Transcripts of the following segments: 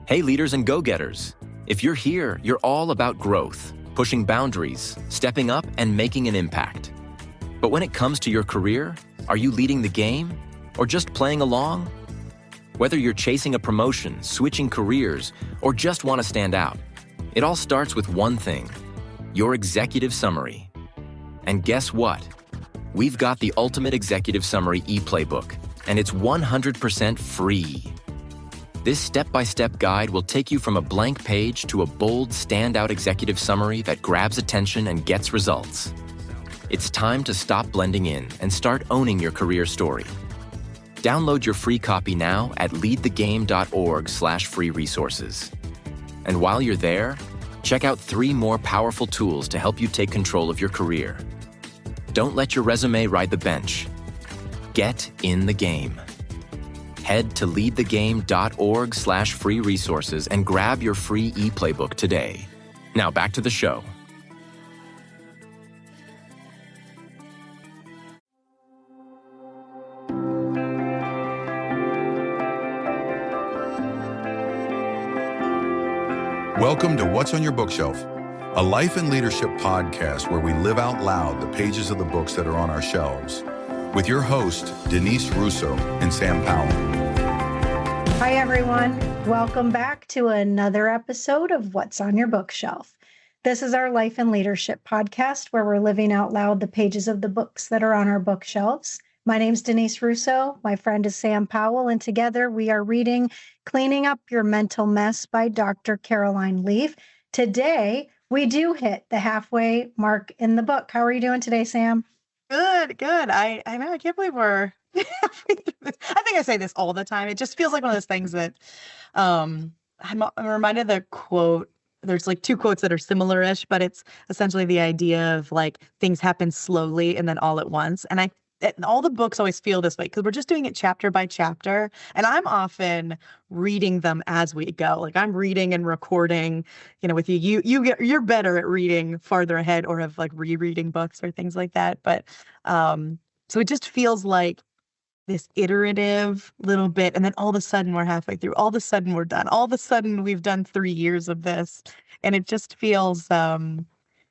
Hey leaders and go-getters, if you're here, you're all about growth, pushing boundaries, stepping up, and making an impact. But when it comes to your career, are you leading the game or just playing along? Whether you're chasing a promotion, switching careers, or just want to stand out, it all starts with one thing, your executive summary. And guess what? We've got the Ultimate Executive Summary e-playbook, and it's 100% free. This step-by-step guide will take you from a blank page to a bold, standout executive summary that grabs attention and gets results. It's time to stop blending in and start owning your career story. Download your free copy now at leadthegame.org/free resources. And while you're there, check out 3 more powerful tools to help you take control of your career. Don't let your resume ride the bench. Get in the game. Head to leadthegame.org/free resources and grab your free e-playbook today. Now back to the show. Welcome to What's on Your Bookshelf, a life and leadership podcast where we live out loud the pages of the books that are on our shelves, with your hosts, Denise Russo and Sam Powell. Hi, everyone. Welcome back to another episode of What's on Your Bookshelf. This is our life and leadership podcast where we're living out loud the pages of the books that are on our bookshelves. My name's Denise Russo. My friend is Sam Powell, and together we are reading Cleaning Up Your Mental Mess by Dr. Caroline Leaf. Today, we do hit the halfway mark in the book. How are you doing today, Sam? Good. I know, I can't believe we're halfway through this. I think I say this all the time. It just feels like one of those things that I'm reminded of the quote. There's like 2 quotes that are similar-ish, but it's essentially the idea of like things happen slowly and then all at once. And all the books always feel this way because we're just doing it chapter by chapter. And I'm often reading them as we go. Like I'm reading and recording, with you. You're better at reading farther ahead or of like rereading books or things like that. But so it just feels like this iterative little bit. And then all of a sudden we're halfway through. All of a sudden we're done. All of a sudden we've done 3 years of this. And it just feels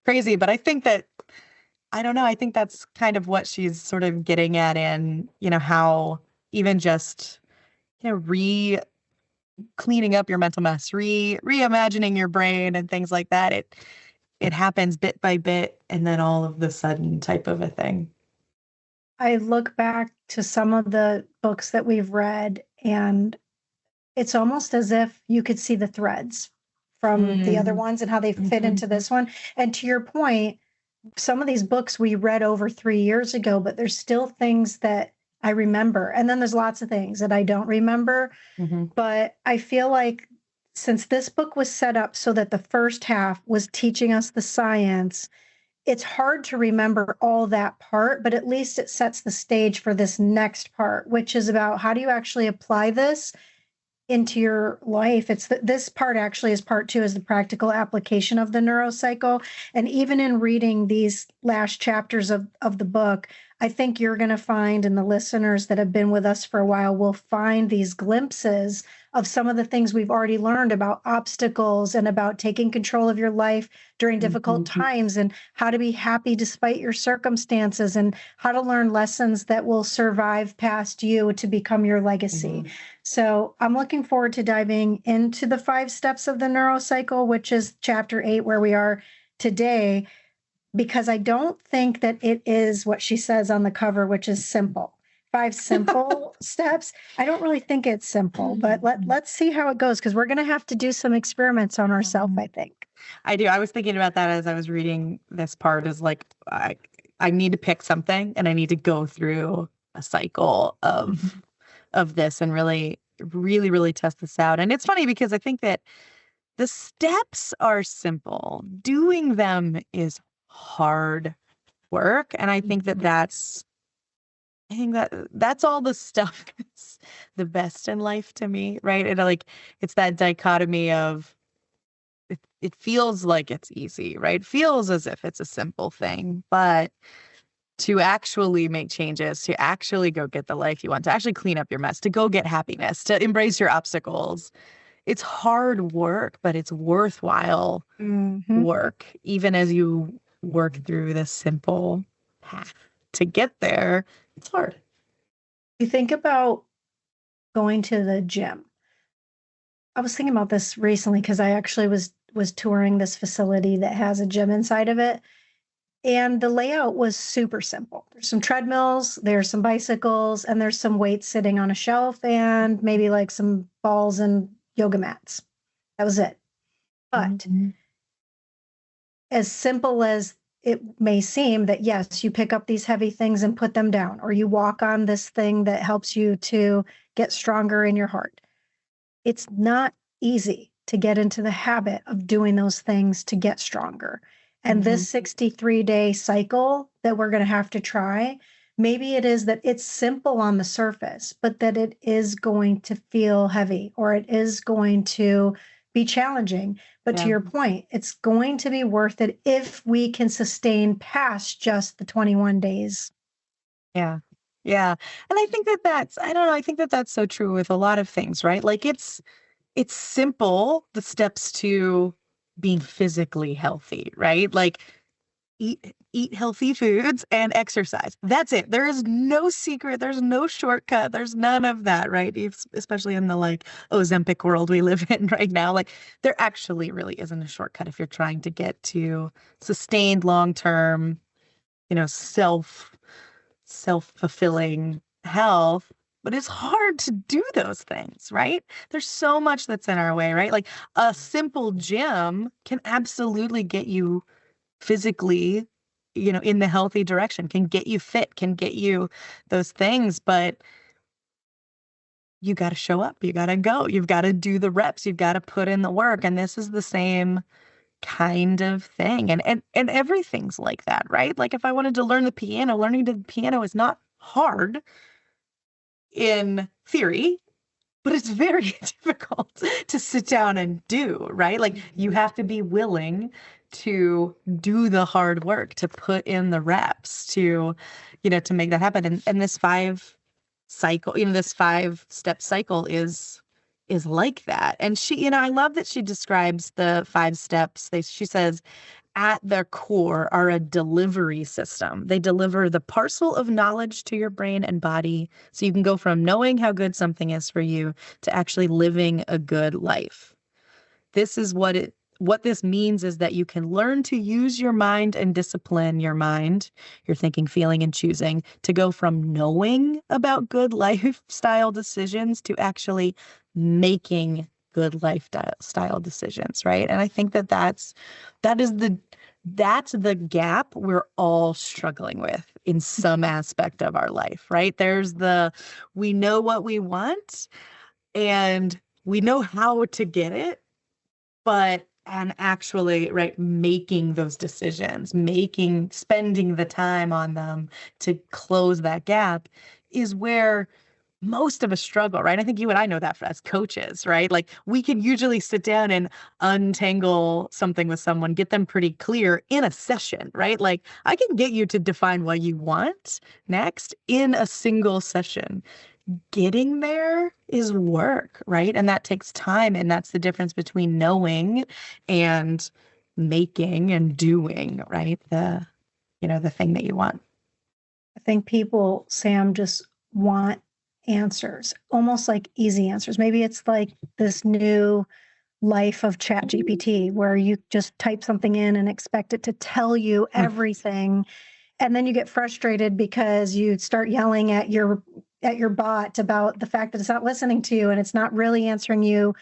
crazy. But I think that I don't know. I think that's kind of what she's sort of getting at in, how even just, cleaning up your mental mess, reimagining your brain and things like that. It happens bit by bit and then all of the sudden type of a thing. I look back to some of the books that we've read, and it's almost as if you could see the threads from the other ones and how they fit into this one. And to your point, some of these books we read over 3 years ago, but there's still things that I remember. And then there's lots of things that I don't remember. But I feel like since this book was set up so that the first half was teaching us the science, it's hard to remember all that part, but at least it sets the stage for this next part, which is about how do you actually apply this into your life. This part actually is part 2 is the practical application of the neurocycle. And even in reading these last chapters of the book, I think you're going to find, and the listeners that have been with us for a while will find these glimpses of some of the things we've already learned about obstacles and about taking control of your life during difficult times and how to be happy despite your circumstances and how to learn lessons that will survive past you to become your legacy. So I'm looking forward to diving into the 5 steps of the neurocycle, which is chapter 8, where we are today, because I don't think that it is what she says on the cover, which is simple. 5 simple steps. I don't really think it's simple, but let's see how it goes, because we're going to have to do some experiments on ourselves, I think. I do. I was thinking about that as I was reading this part, is like, I need to pick something and I need to go through a cycle of this and really test this out. And it's funny because I think that the steps are simple. Doing them is hard work. And I think that's all the stuff that's the best in life to me, right? It's that dichotomy of it feels like it's easy, right? It feels as if it's a simple thing, but to actually make changes, to actually go get the life you want, to actually clean up your mess, to go get happiness, to embrace your obstacles, it's hard work, but it's worthwhile Mhm. work, even as you work through this simple path to get there. It's hard. You think about going to the gym. I was thinking about this recently because I actually was touring this facility that has a gym inside of it. And the layout was super simple. There's some treadmills, there's some bicycles, and there's some weights sitting on a shelf and maybe like some balls and yoga mats. That was it. But Mhm. as simple as it may seem that yes, you pick up these heavy things and put them down, or you walk on this thing that helps you to get stronger in your heart. It's not easy to get into the habit of doing those things to get stronger. And Mhm. this 63-day cycle that we're going to have to try, maybe it is that it's simple on the surface, but that it is going to feel heavy or it is going to be challenging. But to Yeah. your point, it's going to be worth it if we can sustain past just the 21 days. Yeah. Yeah. And I think that I don't know, I think that that's so true with a lot of things, right? Like it's simple, the steps to being physically healthy, right? Like eat healthy foods and exercise. That's it. There is no secret. There's no shortcut. There's none of that, right? Especially in the like Ozempic world we live in right now. Like there actually really isn't a shortcut if you're trying to get to sustained long-term, self-fulfilling health. But it's hard to do those things, right? There's so much that's in our way, right? Like a simple gym can absolutely get you physically, in the healthy direction, can get you fit, can get you those things, but you got to show up, you got to go, you've got to do the reps, you've got to put in the work. And this is the same kind of thing. And everything's like that, right? Like if I wanted to learn the piano, learning the piano is not hard in theory, but it's very difficult to sit down and do, right? Like you have to be willing to do the hard work, to put in the reps, to make that happen. And this this 5-step cycle is like that. And she, I love that she describes the 5 steps. She says, at their core are a delivery system. They deliver the parcel of knowledge to your brain and body so you can go from knowing how good something is for you to actually living a good life. This is what this means is that you can learn to use your mind and discipline your mind, your thinking, feeling, and choosing to go from knowing about good lifestyle decisions to actually making good lifestyle decisions, right? And I think that that's the gap we're all struggling with in some aspect of our life, right? We know what we want and we know how to get it, and actually, right, making those decisions, spending the time on them to close that gap is where most of us struggle, right? I think you and I know that as coaches, right? Like we can usually sit down and untangle something with someone, get them pretty clear in a session, right? Like I can get you to define what you want next in a single session. Getting there is work, right? And that takes time. And that's the difference between knowing and making and doing, right? The thing that you want. I think people, Sam, just want answers, almost like easy answers. Maybe it's like this new life of Chat GPT where you just type something in and expect it to tell you everything. And then you get frustrated because you start yelling at your bot about the fact that it's not listening to you and it's not really answering you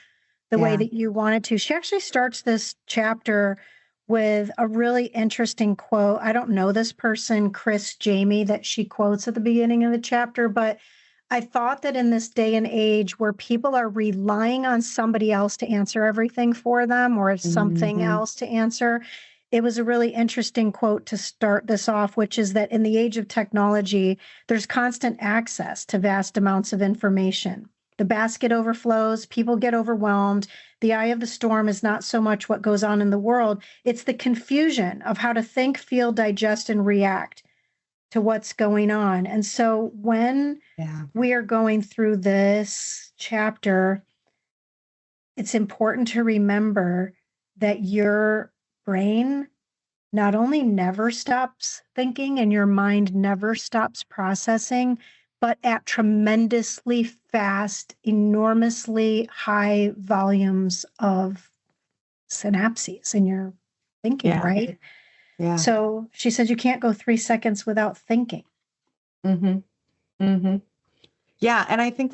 the way Yeah. that you wanted to. She actually starts this chapter with a really interesting quote. I don't know this person, Chris Jamie, that she quotes at the beginning of the chapter, but I thought that in this day and age where people are relying on somebody else to answer everything for them or something else to answer, it was a really interesting quote to start this off, which is that in the age of technology, there's constant access to vast amounts of information. The basket overflows, people get overwhelmed. The eye of the storm is not so much what goes on in the world, it's the confusion of how to think, feel, digest, and react to what's going on. And so when we are going through this chapter, it's important to remember that your brain not only never stops thinking and your mind never stops processing, but at tremendously fast, enormously high volumes of synapses in your thinking, Yeah. right? Yeah. So she said you can't go 3 seconds without thinking. Mm-hmm. Mm-hmm. Yeah. And I think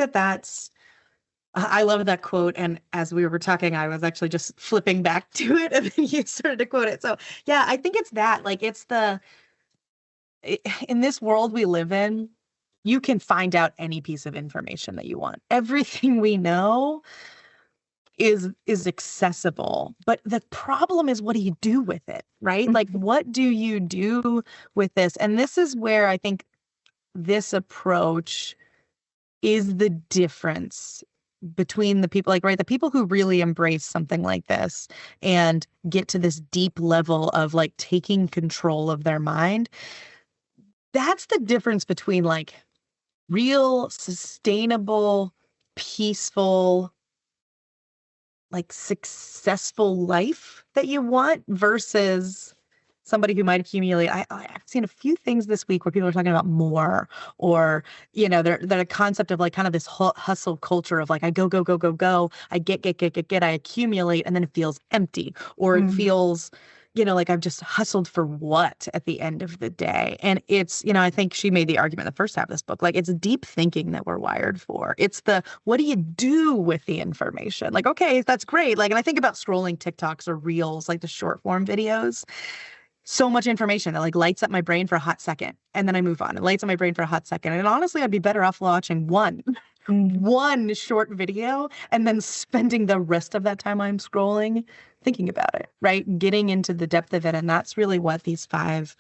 I love that quote. And as we were talking, I was actually just flipping back to it and then you started to quote it. So yeah, I think it's that, like, in this world we live in, you can find out any piece of information that you want. Everything we know is accessible. But the problem is, what do you do with it, right? Like, what do you do with this? And this is where I think this approach is the difference between the people, like, right, the people who really embrace something like this and get to this deep level of like taking control of their mind. That's the difference between like real sustainable, peaceful, like successful life that you want versus somebody who might accumulate. I've seen a few things this week where people are talking about more, or, you know, they're a concept of like kind of this hustle culture of like, I go, go, go, go, go. I get, I accumulate, and then it feels empty, or it feels, you know, like I've just hustled for what at the end of the day. And it's, you know, I think she made the argument in the first half of this book, like it's deep thinking that we're wired for. It's the, what do you do with the information? Like, okay, that's great. Like, and I think about scrolling TikToks or reels, like the short form videos. So much information that like lights up my brain for a hot second, and then I move on. It lights up my brain for a hot second. And honestly, I'd be better off watching one short video and then spending the rest of that time I'm scrolling thinking about it, right? Getting into the depth of it. And that's really what these 5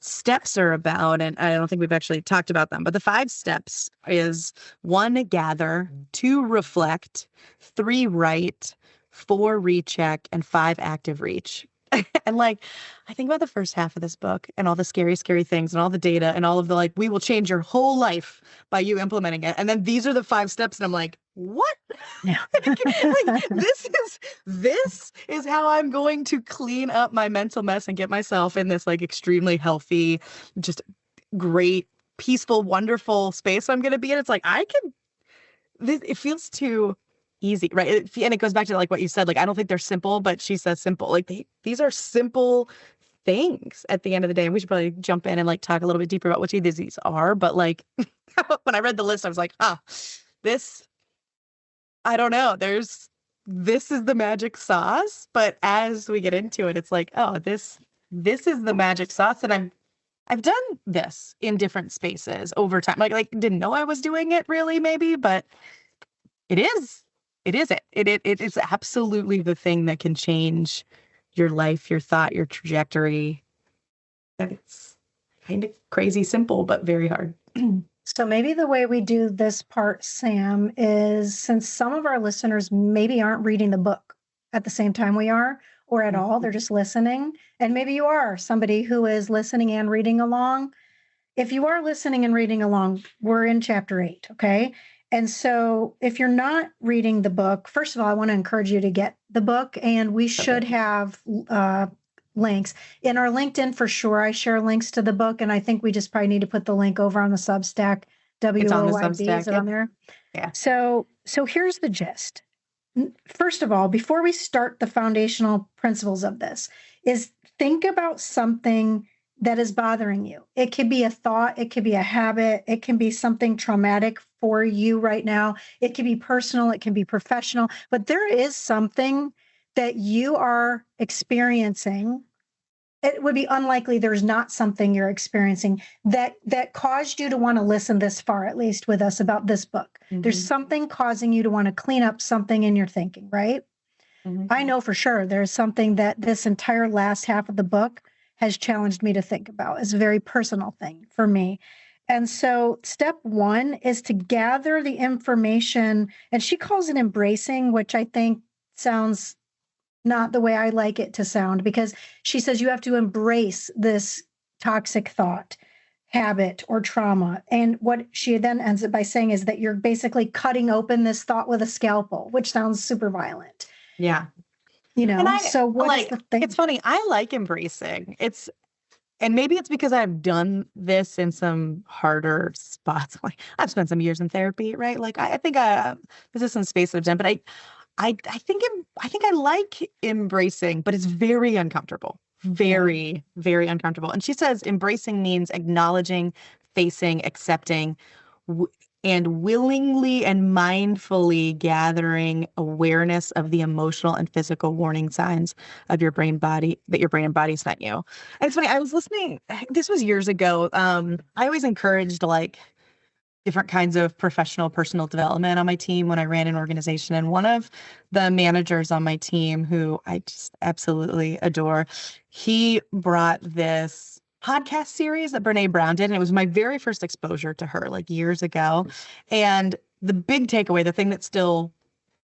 steps are about. And I don't think we've actually talked about them, but the 5 steps is 1, gather, 2, reflect, 3, write, 4, recheck, and 5, active reach. And like, I think about the first half of this book and all the scary, scary things and all the data and all of the like, we will change your whole life by you implementing it. And then these are the 5 steps. And I'm like, what? Yeah. Like, this is how I'm going to clean up my mental mess and get myself in this like extremely healthy, just great, peaceful, wonderful space I'm going to be in. It's like, it feels too easy, right? And it goes back to like what you said, like, I don't think they're simple, but she says simple. Like these are simple things at the end of the day. And we should probably jump in and like talk a little bit deeper about what these are. But like, when I read the list, I was like, this, I don't know. This is the magic sauce. But as we get into it, it's like, oh, this is the magic sauce. And I've done this in different spaces over time. Like didn't know I was doing it really, maybe, but it is. It is it. It is absolutely the thing that can change your life, your thought, your trajectory. And it's kind of crazy simple, but very hard. So maybe the way we do this part, Sam, is since some of our listeners maybe aren't reading the book at the same time we are, or at all, they're just listening. And maybe you are somebody who is listening and reading along. If you are listening and reading along, we're in chapter 8, okay? And so if you're not reading the book, first of all, I want to encourage you to get the book, and we should have links. In our LinkedIn, for sure, I share links to the book, and I think we just probably need to put the link over on the Substack, It's on the WOYB. Substack. Is it on there? Yeah. So here's the gist. First of all, before we start the foundational principles of this, is think about something that is bothering you. It could be a thought, it could be a habit, it can be something traumatic for you right now. It can be personal, it can be professional, but there is something that you are experiencing. It would be unlikely there's not something you're experiencing that caused you to want to listen this far, at least with us, about this book. There's something causing you to want to clean up something in your thinking, right? I know for sure there's something that this entire last half of the book has challenged me to think about. It's a very personal thing for me. And so step 1 is to gather the information, and she calls it embracing, which I think sounds not the way I like it to sound, because she says you have to embrace this toxic thought, habit or trauma. And what she then ends up by saying is that you're basically cutting open this thought with a scalpel, which sounds super violent. Yeah. And so what is the thing? It's funny. I like embracing. And maybe it's because I've done this in some harder spots. Like I've spent some years in therapy, right? Like I think this is some space that I've done, but I think I like embracing, but it's very uncomfortable. Very, very uncomfortable. And she says embracing means acknowledging, facing, accepting, and willingly and mindfully gathering awareness of the emotional and physical warning signs of your brain body that your brain and body sent you. And it's funny, I was listening, this was years ago. I always encouraged like different kinds of professional personal development on my team when I ran an organization. And one of the managers on my team, who I just absolutely adore, he brought this podcast series that Brene Brown did. And it was my very first exposure to her like years ago. And the big takeaway, the thing that still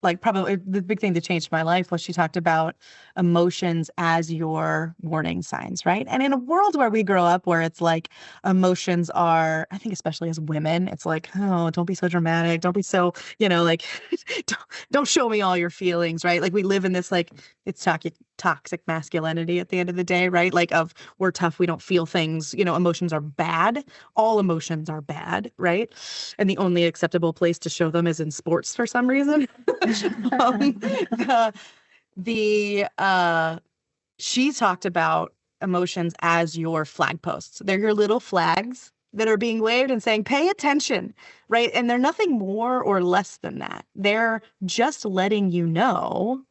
like probably the big thing that changed my life was she talked about emotions as your warning signs, right? And in a world where we grow up where it's like emotions are, I think especially as women, it's like, oh, don't be so dramatic. Don't be so, like don't show me all your feelings, right? Like we live in this like it's toxic masculinity at the end of the day, right? Like of we're tough, we don't feel things, emotions are bad. All emotions are bad, right? And the only acceptable place to show them is in sports for some reason. She talked about emotions as your flagposts. They're your little flags that are being waved and saying, pay attention, right? And they're nothing more or less than that. They're just letting you know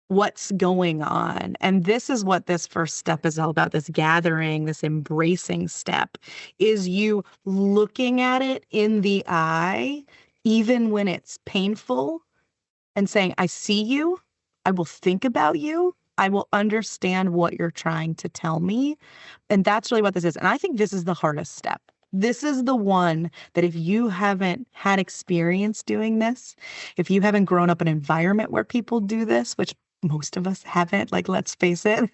what's going on. And this is what this first step is all about, this gathering, this embracing step, is you looking at it in the eye, even when it's painful, and saying, I see you, I will think about you, I will understand what you're trying to tell me. And that's really what this is. And I think this is the hardest step. This is the one that if you haven't had experience doing this, if you haven't grown up in an environment where people do this, which most of us haven't, like, let's face it,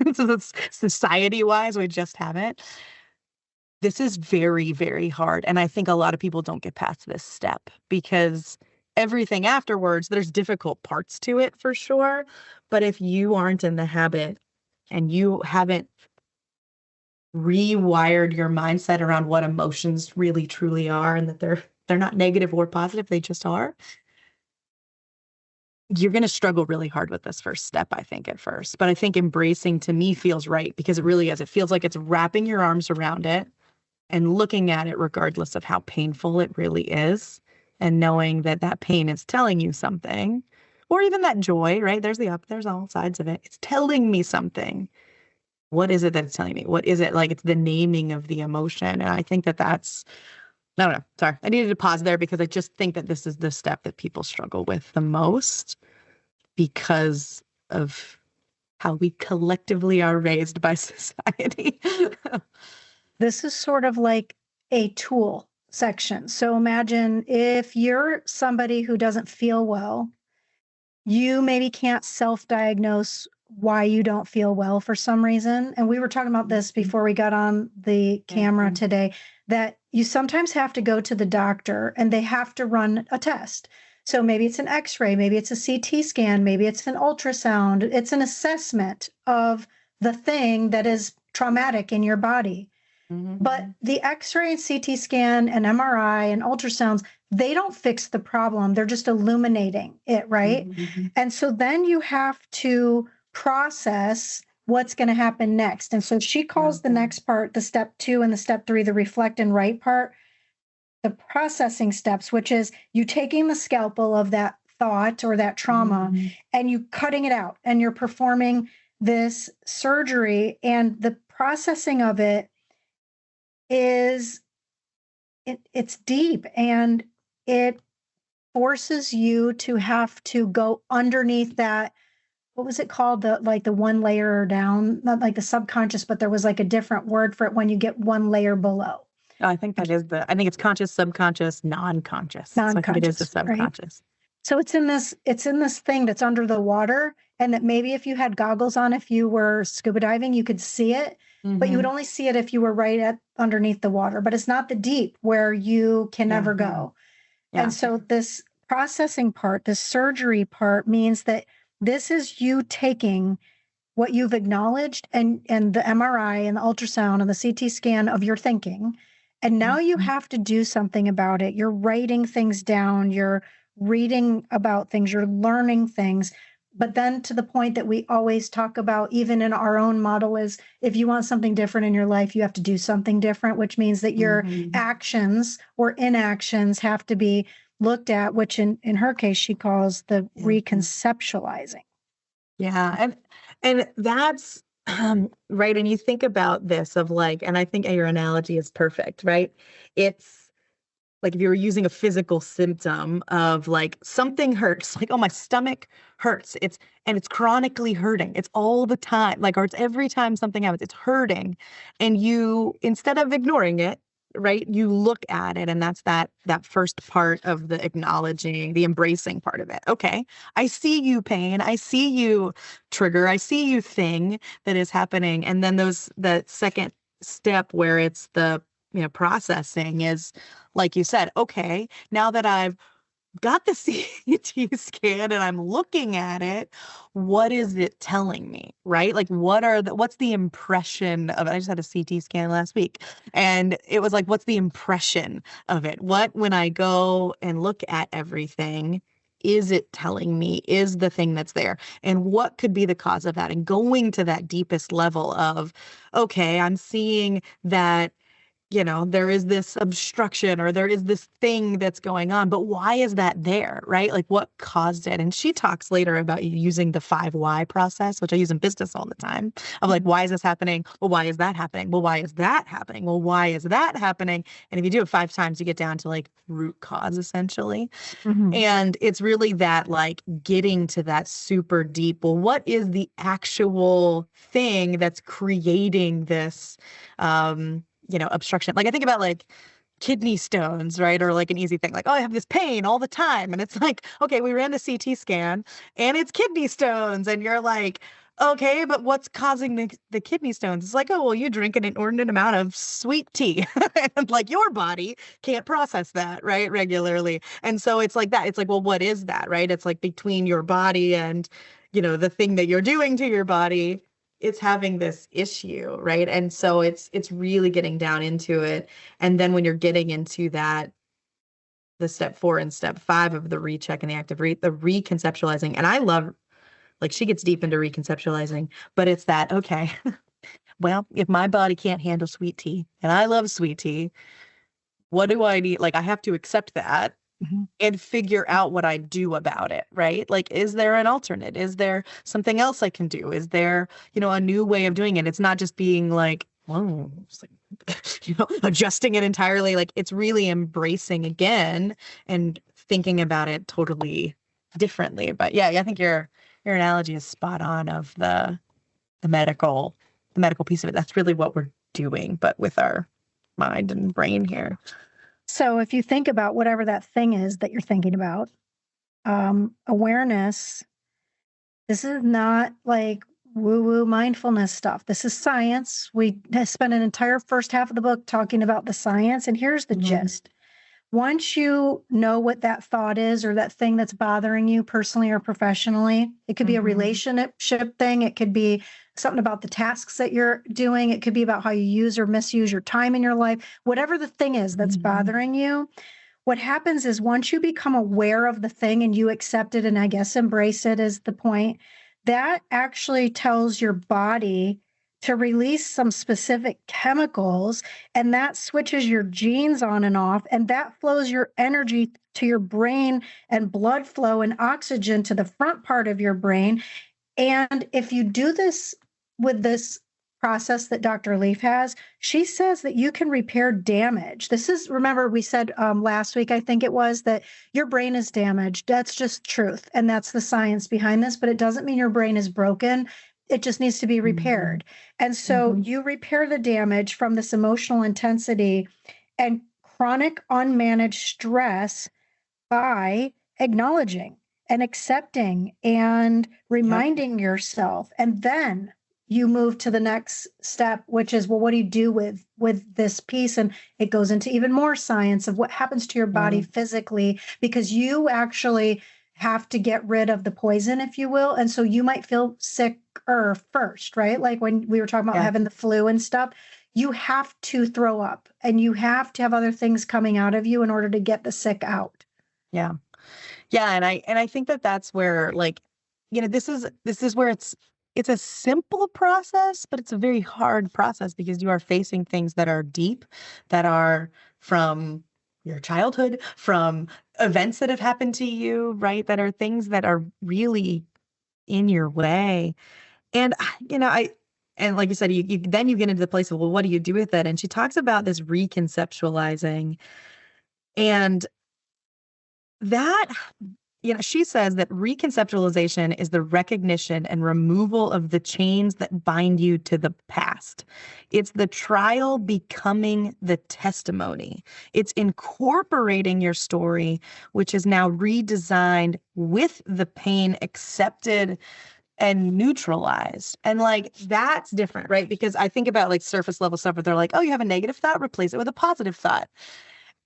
society-wise, we just haven't. This is very, very hard. And I think a lot of people don't get past this step because everything afterwards, there's difficult parts to it for sure. But if you aren't in the habit and you haven't rewired your mindset around what emotions really truly are and that they're not negative or positive, they just are, you're going to struggle really hard with this first step, I think, at first. But I think embracing to me feels right because it really is. It feels like it's wrapping your arms around it and looking at it regardless of how painful it really is, and knowing that that pain is telling you something, or even that joy, right? There's all sides of it. It's telling me something. What is it that it's telling me? What is it? Like, it's the naming of the emotion. And I think that's, I don't know. Sorry. I needed to pause there because I just think that this is the step that people struggle with the most because of how we collectively are raised by society. This is sort of like a tool section. So imagine if you're somebody who doesn't feel well, you maybe can't self-diagnose why you don't feel well for some reason. And we were talking about this before we got on the camera today, that you sometimes have to go to the doctor and they have to run a test. So maybe it's an x-ray, maybe it's a CT scan, maybe it's an ultrasound. It's an assessment of the thing that is traumatic in your body. Mm-hmm. But the x-ray and CT scan and MRI and ultrasounds, they don't fix the problem. They're just illuminating it, right? Mm-hmm. And so then you have to process what's going to happen next. And so she calls the next part, the step 2 and the step 3, the reflect and write part, the processing steps, which is you taking the scalpel of that thought or that trauma and you cutting it out, and you're performing this surgery, and the processing of it is it's deep, and it forces you to have to go underneath that. What was it called? The one layer down, not like the subconscious, but there was like a different word for it when you get one layer below. Oh, I think it's conscious, subconscious, non-conscious. So I think it is the subconscious. Right? So it's in this thing that's under the water, and that maybe if you had goggles on, if you were scuba diving, you could see it. but you would only see it if you were right at underneath the water. But it's not the deep where you can never go. Yeah. And so this processing part, this surgery part, means that this is you taking what you've acknowledged and the MRI and the ultrasound and the CT scan of your thinking. And now you have to do something about it. You're writing things down, you're reading about things, you're learning things. But then to the point that we always talk about, even in our own model, is if you want something different in your life, you have to do something different, which means that your actions or inactions have to be looked at, which in her case, she calls the reconceptualizing. Yeah. And that's right. And you think about this of like, and I think your analogy is perfect, right? It's like if you were using a physical symptom of like something hurts, like, oh, my stomach hurts. It's chronically hurting. It's all the time, like, or it's every time something happens, it's hurting. And you, instead of ignoring it, right, you look at it, and that's that first part of the acknowledging, the embracing part of it. Okay, I see you, pain. I see you, trigger. I see you, thing that is happening. And then the second step where it's the processing is, like you said, okay, now that I've got the CT scan and I'm looking at it, what is it telling me, right? Like, what's the impression of it? I just had a CT scan last week, and it was like, what's the impression of it? What, when I go and look at everything, is it telling me, is the thing that's there? And what could be the cause of that? And going to that deepest level of, okay, I'm seeing that there is this obstruction or there is this thing that's going on, but why is that there, right? Like, what caused it? And she talks later about using the 5 why process, which I use in business all the time, of like, why is this happening? Well, why is that happening? Well, why is that happening? Well, why is that happening? And if you do it 5 times, you get down to like root cause, essentially. And it's really that, like, getting to that super deep, well, what is the actual thing that's creating this, obstruction? Like, I think about like kidney stones, right? Or like an easy thing, like, oh, I have this pain all the time. And it's like, okay, we ran the CT scan and it's kidney stones. And you're like, okay, but what's causing the kidney stones? It's like, oh, well, you drink an inordinate amount of sweet tea. And like, your body can't process that, right, regularly. And so it's like that. It's like, well, what is that, right? It's like between your body and, the thing that you're doing to your body, it's having this issue, right? And so it's really getting down into it. And then when you're getting into that, the step 4 and step 5 of the recheck and the active the reconceptualizing. And I love, like, she gets deep into reconceptualizing, but it's that, okay, well, if my body can't handle sweet tea and I love sweet tea, what do I need? Like, I have to accept that and figure out what I do about it, right? Like, is there an alternate? Is there something else I can do? Is there, a new way of doing it? It's not just being like, whoa, it's like, adjusting it entirely. Like, it's really embracing again and thinking about it totally differently. But yeah, I think your analogy is spot on of the medical piece of it. That's really what we're doing, but with our mind and brain here. So if you think about whatever that thing is that you're thinking about, awareness, this is not like woo-woo mindfulness stuff. This is science. We spent an entire first half of the book talking about the science, and here's the gist. Once you know what that thought is or that thing that's bothering you personally or professionally, it could be a relationship thing. It could be something about the tasks that you're doing. It could be about how you use or misuse your time in your life. Whatever the thing is that's bothering you, what happens is once you become aware of the thing and you accept it and I guess embrace it is the point, that actually tells your body to release some specific chemicals, and that switches your genes on and off, and that flows your energy to your brain and blood flow and oxygen to the front part of your brain. And if you do this with this process that Dr. Leaf has, she says that you can repair damage. This is, remember, we said last week, I think it was, that your brain is damaged. That's just truth. And that's the science behind this, but it doesn't mean your brain is broken. It just needs to be repaired. And so you repair the damage from this emotional intensity and chronic unmanaged stress by acknowledging and accepting and reminding yourself. And then you move to the next step, which is, well, what do you do with this piece? And it goes into even more science of what happens to your body physically, because you actually have to get rid of the poison, if you will. And so you might feel sicker first, right? Like when we were talking about having the flu and stuff, you have to throw up and you have to have other things coming out of you in order to get the sick out. Yeah. Yeah. And I think that that's where, like, this is where it's a simple process, but it's a very hard process because you are facing things that are deep, that are from your childhood, from events that have happened to you, right? That are things that are really in your way. And, and like you said, then you get into the place of, well, what do you do with it? And she talks about this reconceptualizing, and that, she says that reconceptualization is the recognition and removal of the chains that bind you to the past. It's the trial becoming the testimony. It's incorporating your story, which is now redesigned with the pain accepted and neutralized. And like, that's different, right? Because I think about like surface level stuff where they're like, oh, you have a negative thought, replace it with a positive thought.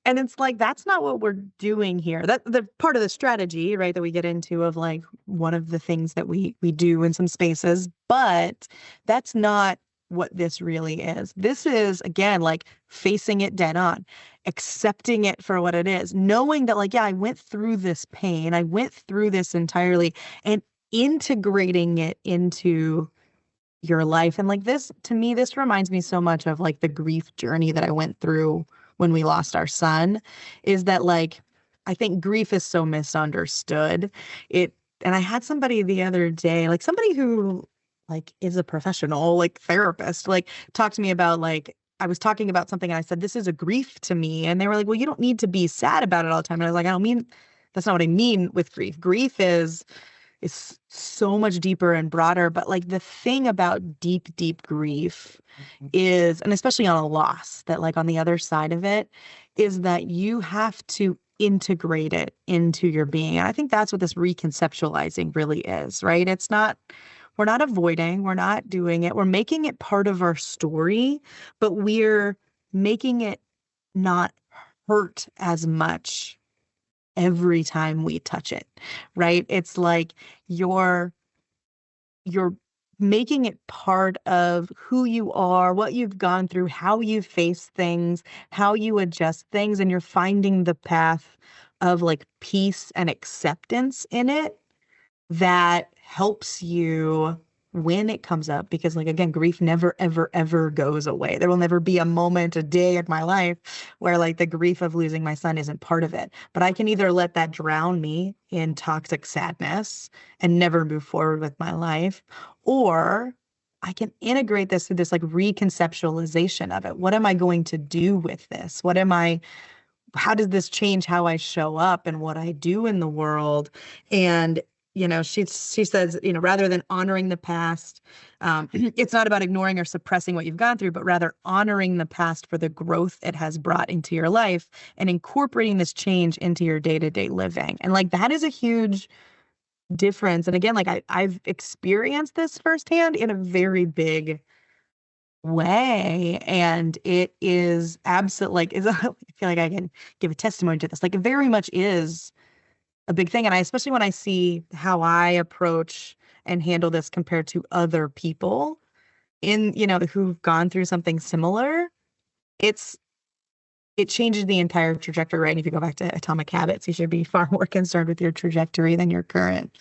And it's like, that's not what we're doing here. That the part of the strategy, right, that we get into of like one of the things that we do in some spaces, but that's not what this really is. This is, again, like facing it dead on, accepting it for what it is, knowing that like, yeah, I went through this pain, I went through this entirely, and integrating it into your life. And like this, to me, this reminds me so much of like the grief journey that I went through when we lost our son, is that like, I think grief is so misunderstood. And I had somebody the other day, like somebody who like is a professional, like therapist, like talk to me about like, I was talking about something and I said, this is a grief to me. And they were like, well, you don't need to be sad about it all the time. And I was like, I don't mean, that's not what I mean with grief. Grief is so much deeper and broader. But like the thing about deep, deep grief is, and especially on a loss, that like on the other side of it is that you have to integrate it into your being. And I think that's what this reconceptualizing really is, right? It's not, we're not avoiding, we're not doing it. We're making it part of our story, but we're making it not hurt as much every time we touch it, right? It's like you're making it part of who you are, what you've gone through, how you face things, how you adjust things, and you're finding the path of like peace and acceptance in it that helps you when it comes up. Because like, again, grief never, ever, ever goes away. There will never be a moment, a day in my life where like the grief of losing my son isn't part of it. But I can either let that drown me in toxic sadness and never move forward with my life, or I can integrate this to this like reconceptualization of it. What am I going to do with this? How does this change how I show up and what I do in the world? And she says, rather than honoring the past, it's not about ignoring or suppressing what you've gone through, but rather honoring the past for the growth it has brought into your life and incorporating this change into your day-to-day living. And like, that is a huge difference. And again, like I've experienced this firsthand in a very big way. And it is absolutely like, I feel like I can give a testimony to this. Like, it very much is a big thing. And especially when I see how I approach and handle this compared to other people who've gone through something similar, it changes the entire trajectory, right? And if you go back to Atomic Habits, you should be far more concerned with your trajectory than your current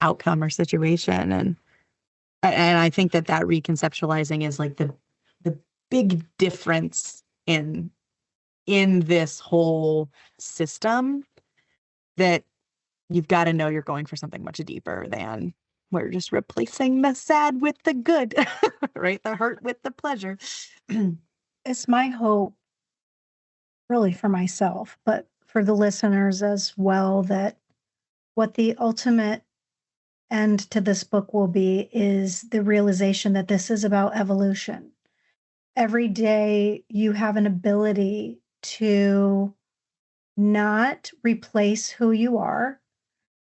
outcome or situation. And I think that reconceptualizing is like the big difference in this whole system, that you've got to know you're going for something much deeper than we're just replacing the sad with the good, right? The hurt with the pleasure. It's my hope, really for myself, but for the listeners as well, that what the ultimate end to this book will be is the realization that this is about evolution. Every day you have an ability to not replace who you are,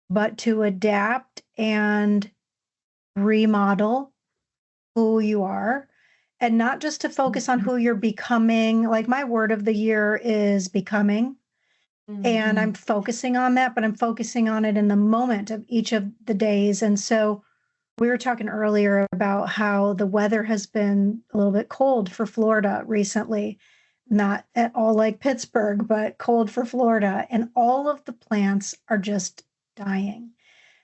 but to adapt and remodel who you are and not just to focus on who you're becoming. Like my word of the year is becoming. And I'm focusing on that, but I'm focusing on it in the moment of each of the days. And so we were talking earlier about how the weather has been a little bit cold for Florida recently, not at all like Pittsburgh, but cold for Florida. And all of the plants are just dying.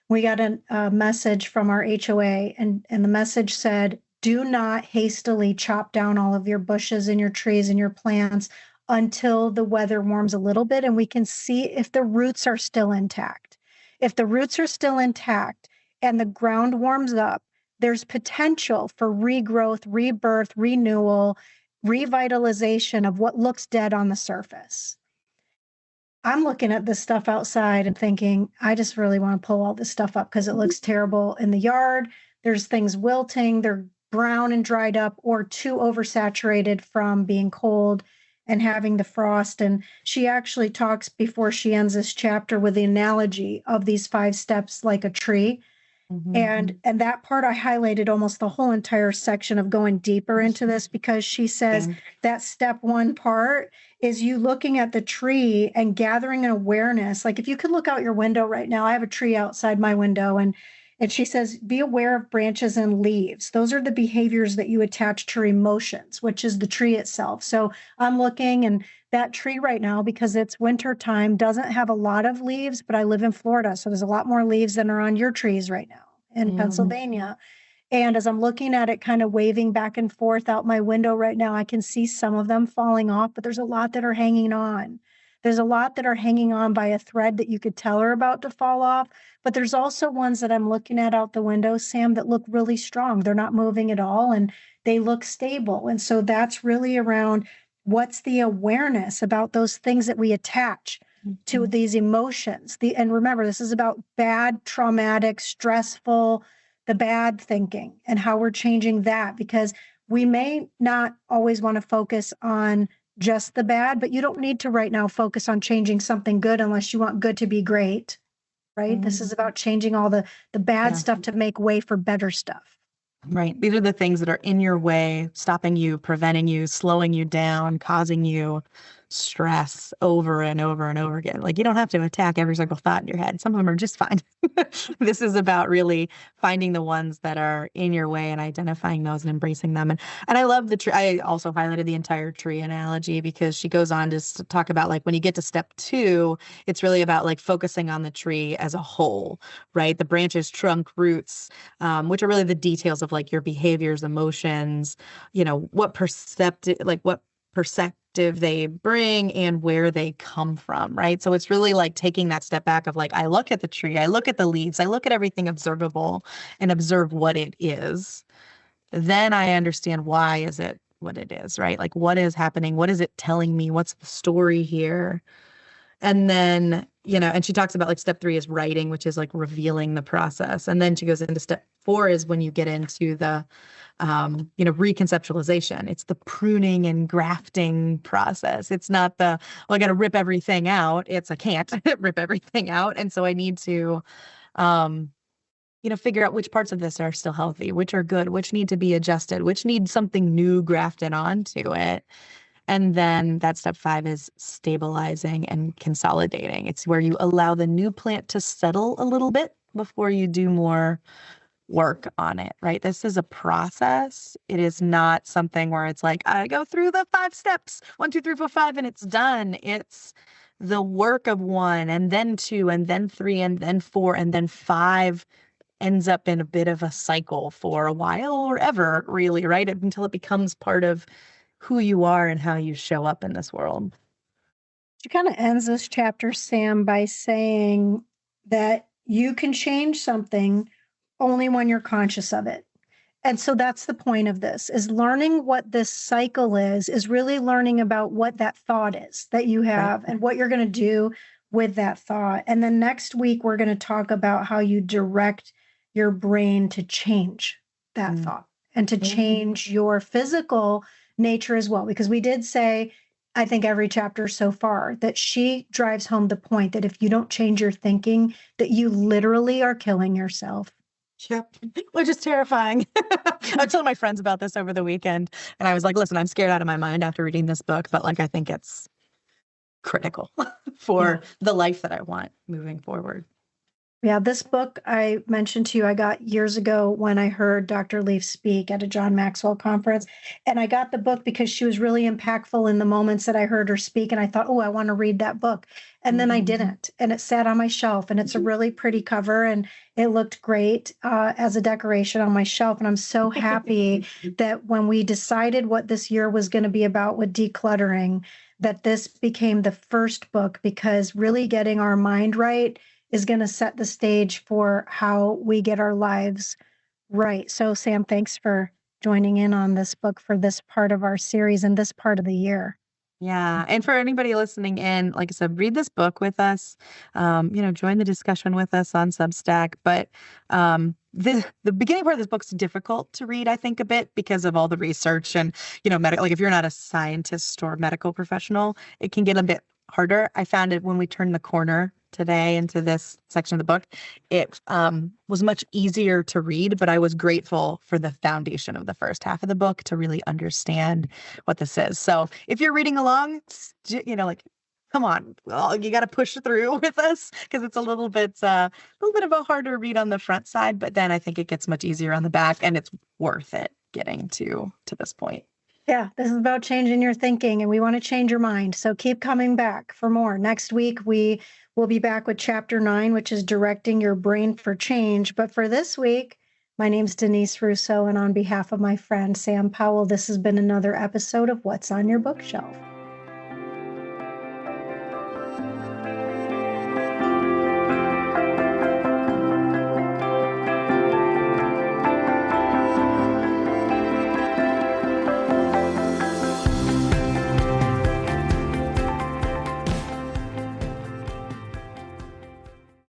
We got a message from our HOA, and the message said, do not hastily chop down all of your bushes and your trees and your plants until the weather warms a little bit and we can see if the roots are still intact. If the roots are still intact and the ground warms up, there's potential for regrowth, rebirth, renewal, revitalization of what looks dead on the surface. I'm looking at this stuff outside and thinking, I just really want to pull all this stuff up because it looks terrible in the yard. There's things wilting, they're brown and dried up or too oversaturated from being cold and having the frost. And she actually talks before she ends this chapter with the analogy of these 5 steps like a tree. And that part I highlighted almost the whole entire section of going deeper into this because she says that step 1 part is you looking at the tree and gathering an awareness. Like if you could look out your window right now, I have a tree outside my window and she says, be aware of branches and leaves. Those are the behaviors that you attach to emotions, which is the tree itself. So I'm looking and that tree right now, because it's winter time, doesn't have a lot of leaves, but I live in Florida. So there's a lot more leaves than are on your trees right now in Pennsylvania. And as I'm looking at it kind of waving back and forth out my window right now, I can see some of them falling off, but there's a lot that are hanging on. There's a lot that are hanging on by a thread that you could tell are about to fall off. But there's also ones that I'm looking at out the window, Sam, that look really strong. They're not moving at all and they look stable. And so that's really around what's the awareness about those things that we attach to these emotions. And remember, this is about bad, traumatic, stressful, the bad thinking and how we're changing that, because we may not always want to focus on just the bad, but you don't need to right now focus on changing something good unless you want good to be great, right? This is about changing all the bad stuff to make way for better stuff. Right. These are the things that are in your way, stopping you, preventing you, slowing you down, causing you stress over and over and over again. Like you don't have to attack every single thought in your head. Some of them are just fine. This is about really finding the ones that are in your way and identifying those and embracing them. And I love the tree. I also highlighted the entire tree analogy because she goes on to talk about like when you get to step 2, it's really about like focusing on the tree as a whole, right? The branches, trunk, roots, which are really the details of like your behaviors, emotions, what perceptive they bring and where they come from, right? So it's really like taking that step back of like, I look at the tree, I look at the leaves, I look at everything observable and observe what it is. Then I understand why is it what it is, right? Like what is happening? What is it telling me? What's the story here? And then, and she talks about like step 3 is writing, which is like revealing the process. And then she goes into step 4 is when you get into the, reconceptualization. It's the pruning and grafting process. It's not I got to rip everything out. It's I can't rip everything out. And so I need to, figure out which parts of this are still healthy, which are good, which need to be adjusted, which need something new grafted onto it. And then that step 5 is stabilizing and consolidating. It's where you allow the new plant to settle a little bit before you do more work on it, right? This is a process. It is not something where it's like, I go through the 5 steps, 1, 2, 3, 4, 5, and it's done. It's the work of 1 and then 2 and then 3 and then 4 and then 5 ends up in a bit of a cycle for a while or ever, really, right? Until it becomes part of who you are and how you show up in this world. She kind of ends this chapter, Sam, by saying that you can change something only when you're conscious of it. And so that's the point of this, is learning what this cycle is really learning about what that thought is that you have and what you're going to do with that thought. And then next week, we're going to talk about how you direct your brain to change that thought and to change your physical nature as well. Because we did say, I think every chapter so far, that she drives home the point that if you don't change your thinking, that you literally are killing yourself. Yep. Which is terrifying. I was telling my friends about this over the weekend, and I was like, listen, I'm scared out of my mind after reading this book, but like, I think it's critical for the life that I want moving forward. Yeah, this book I mentioned to you, I got years ago when I heard Dr. Leaf speak at a John Maxwell conference. And I got the book because she was really impactful in the moments that I heard her speak. And I thought, oh, I want to read that book. And then I didn't. And it sat on my shelf. And it's a really pretty cover. And it looked great as a decoration on my shelf. And I'm so happy that when we decided what this year was going to be about with decluttering, that this became the first book, because really getting our mind right is going to set the stage for how we get our lives right. So, Sam, thanks for joining in on this book for this part of our series and this part of the year. Yeah. And for anybody listening in, like I said, read this book with us, join the discussion with us on Substack. But the beginning part of this book's difficult to read, I think, a bit because of all the research and, like if you're not a scientist or medical professional, it can get a bit harder. I found it when we turned the corner today into this section of the book, it was much easier to read, but I was grateful for the foundation of the first half of the book to really understand what this is. So if you're reading along, come on, you got to push through with us because it's a little bit of a harder read on the front side, but then I think it gets much easier on the back, and it's worth it getting to this point. Yeah, this is about changing your thinking, and we want to change your mind. So keep coming back for more. Next week, we will be back with Chapter 9, which is Directing Your Brain for Change. But for this week, my name's Denise Russo, and on behalf of my friend Sam Powell, this has been another episode of What's on Your Bookshelf.